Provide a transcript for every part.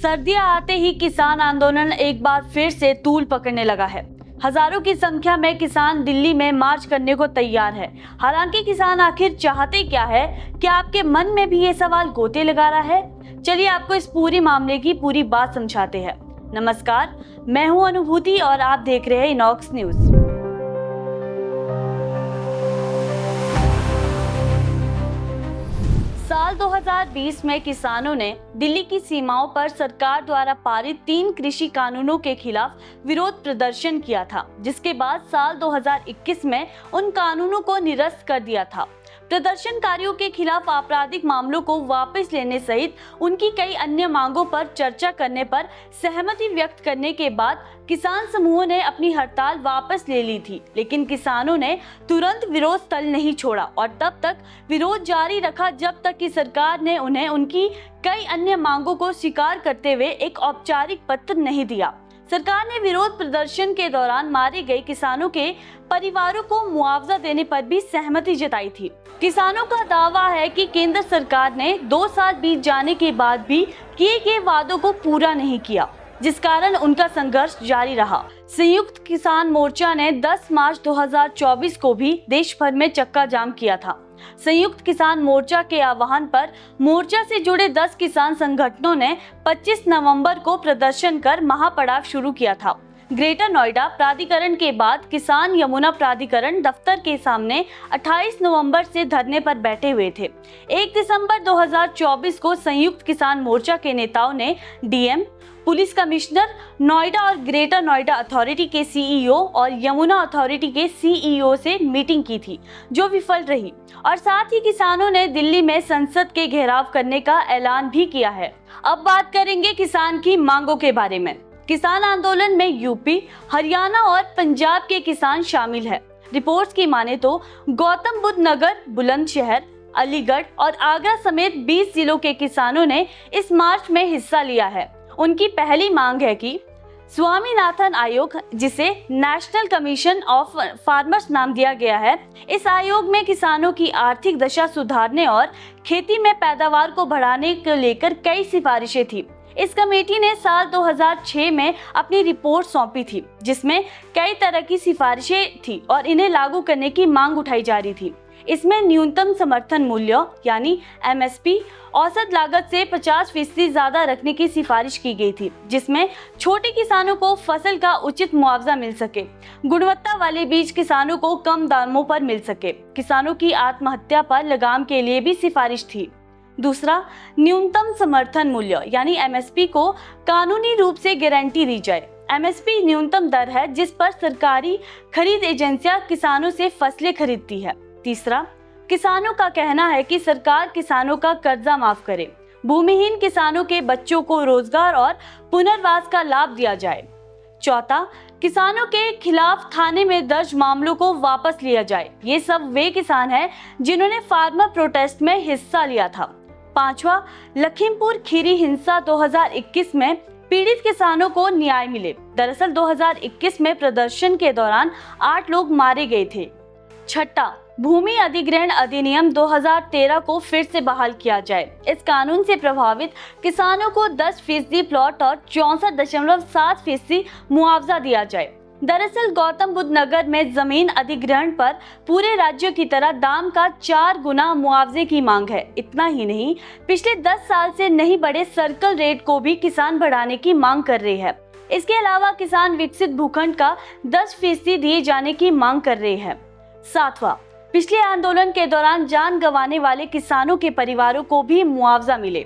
सर्दियां आते ही किसान आंदोलन एक बार फिर से तूल पकड़ने लगा है। हजारों की संख्या में किसान दिल्ली में मार्च करने को तैयार है। हालांकि किसान आखिर चाहते क्या है? क्या आपके मन में भी ये सवाल गोते लगा रहा है? चलिए आपको इस पूरी मामले की पूरी बात समझाते हैं। नमस्कार, मैं हूं अनुभूति और आप देख रहे हैं इनॉक्स न्यूज। साल 2020 में किसानों ने दिल्ली की सीमाओं पर सरकार द्वारा पारित 3 कृषि कानूनों के खिलाफ विरोध प्रदर्शन किया था, जिसके बाद साल 2021 में उन कानूनों को निरस्त कर दिया था। प्रदर्शनकारियों के खिलाफ आपराधिक मामलों को वापस लेने सहित उनकी कई अन्य मांगों पर चर्चा करने पर सहमति व्यक्त करने के बाद किसान समूहों ने अपनी हड़ताल वापस ले ली थी। लेकिन किसानों ने तुरंत विरोध स्थल नहीं छोड़ा और तब तक विरोध जारी रखा जब तक कि सरकार ने उन्हें उनकी कई अन्य मांगों को स्वीकार करते हुए एक औपचारिक पत्र नहीं दिया। सरकार ने विरोध प्रदर्शन के दौरान मारे गए किसानों के परिवारों को मुआवजा देने पर भी सहमति जताई थी। किसानों का दावा है कि केंद्र सरकार ने 2 साल बीत जाने के बाद भी किए गए वादों को पूरा नहीं किया, जिस कारण उनका संघर्ष जारी रहा। संयुक्त किसान मोर्चा ने 10 मार्च 2024 को भी देश भर में चक्का जाम किया था। संयुक्त किसान मोर्चा के आह्वान पर मोर्चा से जुड़े 10 किसान संगठनों ने 25 नवंबर को प्रदर्शन कर महापड़ाव शुरू किया था। ग्रेटर नोएडा प्राधिकरण के बाद किसान यमुना प्राधिकरण दफ्तर के सामने 28 नवंबर से धरने पर बैठे हुए थे। 1 दिसंबर 2024 को संयुक्त किसान मोर्चा के नेताओं ने डीएम, पुलिस कमिश्नर, नोएडा और ग्रेटर नोएडा अथॉरिटी के सीईओ और यमुना अथॉरिटी के सीईओ से मीटिंग की थी, जो विफल रही। और साथ ही किसानों ने दिल्ली में संसद के घेराव करने का ऐलान भी किया है। अब बात करेंगे किसान की मांगों के बारे में। किसान आंदोलन में यूपी, हरियाणा और पंजाब के किसान शामिल है। रिपोर्ट्स की माने तो गौतम बुद्ध नगर, बुलंदशहर, अलीगढ़ और आगरा समेत 20 जिलों के किसानों ने इस मार्च में हिस्सा लिया है। उनकी पहली मांग है कि स्वामीनाथन आयोग, जिसे नेशनल कमीशन ऑफ फार्मर्स नाम दिया गया है, इस आयोग में किसानों की आर्थिक दशा सुधारने और खेती में पैदावार को बढ़ाने को लेकर कई सिफारिशें थी। इस कमेटी ने साल 2006 में अपनी रिपोर्ट सौंपी थी, जिसमें कई तरह की सिफारिशें थी और इन्हें लागू करने की मांग उठाई जा रही थी। इसमें न्यूनतम समर्थन मूल्य यानी एमएसपी औसत लागत से 50% ज्यादा रखने की सिफारिश की गई थी, जिसमें छोटे किसानों को फसल का उचित मुआवजा मिल सके, गुणवत्ता वाले बीज किसानों को कम दामों पर मिल सके। किसानों की आत्महत्या पर लगाम के लिए भी सिफारिश थी। दूसरा, न्यूनतम समर्थन मूल्य यानी एमएसपी को कानूनी रूप से गारंटी दी जाए। एमएसपी न्यूनतम दर है जिस पर सरकारी खरीद एजेंसियां किसानों से फसलें खरीदती है। तीसरा, किसानों का कहना है कि सरकार किसानों का कर्जा माफ करे, भूमिहीन किसानों के बच्चों को रोजगार और पुनर्वास का लाभ दिया जाए। चौथा, किसानों के खिलाफ थाने में दर्ज मामलों को वापस लिया जाए। ये सब वे किसान हैं जिन्होंने फार्मर प्रोटेस्ट में हिस्सा लिया था। पांचवा, लखीमपुर खीरी हिंसा 2021 में पीड़ित किसानों को न्याय मिले। दरअसल 2021 में प्रदर्शन के दौरान 8 लोग मारे गए थे। छठा, भूमि अधिग्रहण अधिनियम 2013 को फिर से बहाल किया जाए। इस कानून से प्रभावित किसानों को 10% प्लॉट और 64.7% मुआवजा दिया जाए। दरअसल गौतम बुद्ध नगर में जमीन अधिग्रहण पर पूरे राज्य की तरह दाम का 4 गुना मुआवजे की मांग है। इतना ही नहीं, पिछले 10 साल से नहीं बढ़े सर्कल रेट को भी किसान बढ़ाने की मांग कर रहे हैं। इसके अलावा किसान विकसित भूखंड का 10% दिए जाने की मांग कर रहे हैं। सातवां, पिछले आंदोलन के दौरान जान गंवाने वाले किसानों के परिवारों को भी मुआवजा मिले।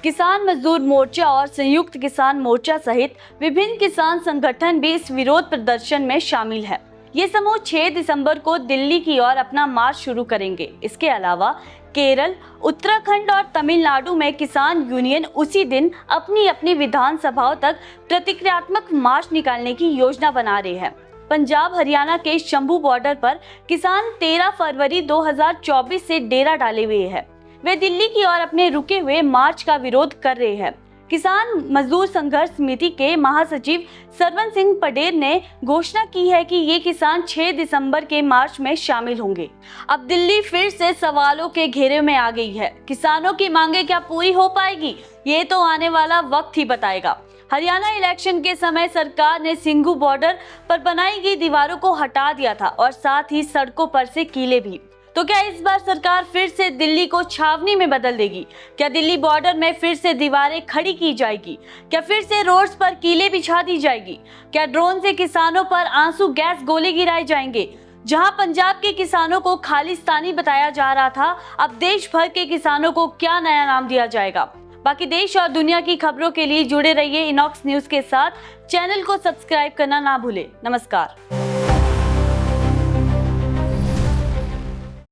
किसान मजदूर मोर्चा और संयुक्त किसान मोर्चा सहित विभिन्न किसान संगठन भी इस विरोध प्रदर्शन में शामिल है। ये समूह 6 दिसंबर को दिल्ली की ओर अपना मार्च शुरू करेंगे। इसके अलावा केरल, उत्तराखंड और तमिलनाडु में किसान यूनियन उसी दिन अपनी अपनी विधानसभाओं तक प्रतिक्रियात्मक मार्च निकालने की योजना बना रहे हैं। पंजाब हरियाणा के शंभू बॉर्डर पर किसान 13 फरवरी 2024 से डेरा डाले हुए हैं। वे दिल्ली की ओर अपने रुके हुए मार्च का विरोध कर रहे हैं। किसान मजदूर संघर्ष समिति के महासचिव सरवन सिंह पटेल ने घोषणा की है कि ये किसान 6 दिसंबर के मार्च में शामिल होंगे। अब दिल्ली फिर से सवालों के घेरे में आ गई है। किसानों की मांगे क्या पूरी हो पाएगी, ये तो आने वाला वक्त ही बताएगा। हरियाणा इलेक्शन के समय सरकार ने सिंघू बॉर्डर पर बनाई गई दीवारों को हटा दिया था और साथ ही सड़कों पर से कीले भी। तो क्या इस बार सरकार फिर से दिल्ली को छावनी में बदल देगी? क्या दिल्ली बॉर्डर में फिर से दीवारें खड़ी की जाएगी? क्या फिर से रोड्स पर कीले बिछा दी जाएगी? क्या ड्रोन से किसानों पर आंसू गैस गोले गिराए जाएंगे? जहां पंजाब के किसानों को खालिस्तानी बताया जा रहा था, अब देश भर के किसानों को क्या नया नाम दिया जाएगा? बाकी देश और दुनिया की खबरों के लिए जुड़े रहिए इनॉक्स न्यूज के साथ। चैनल को सब्सक्राइब करना ना भूलें। नमस्कार।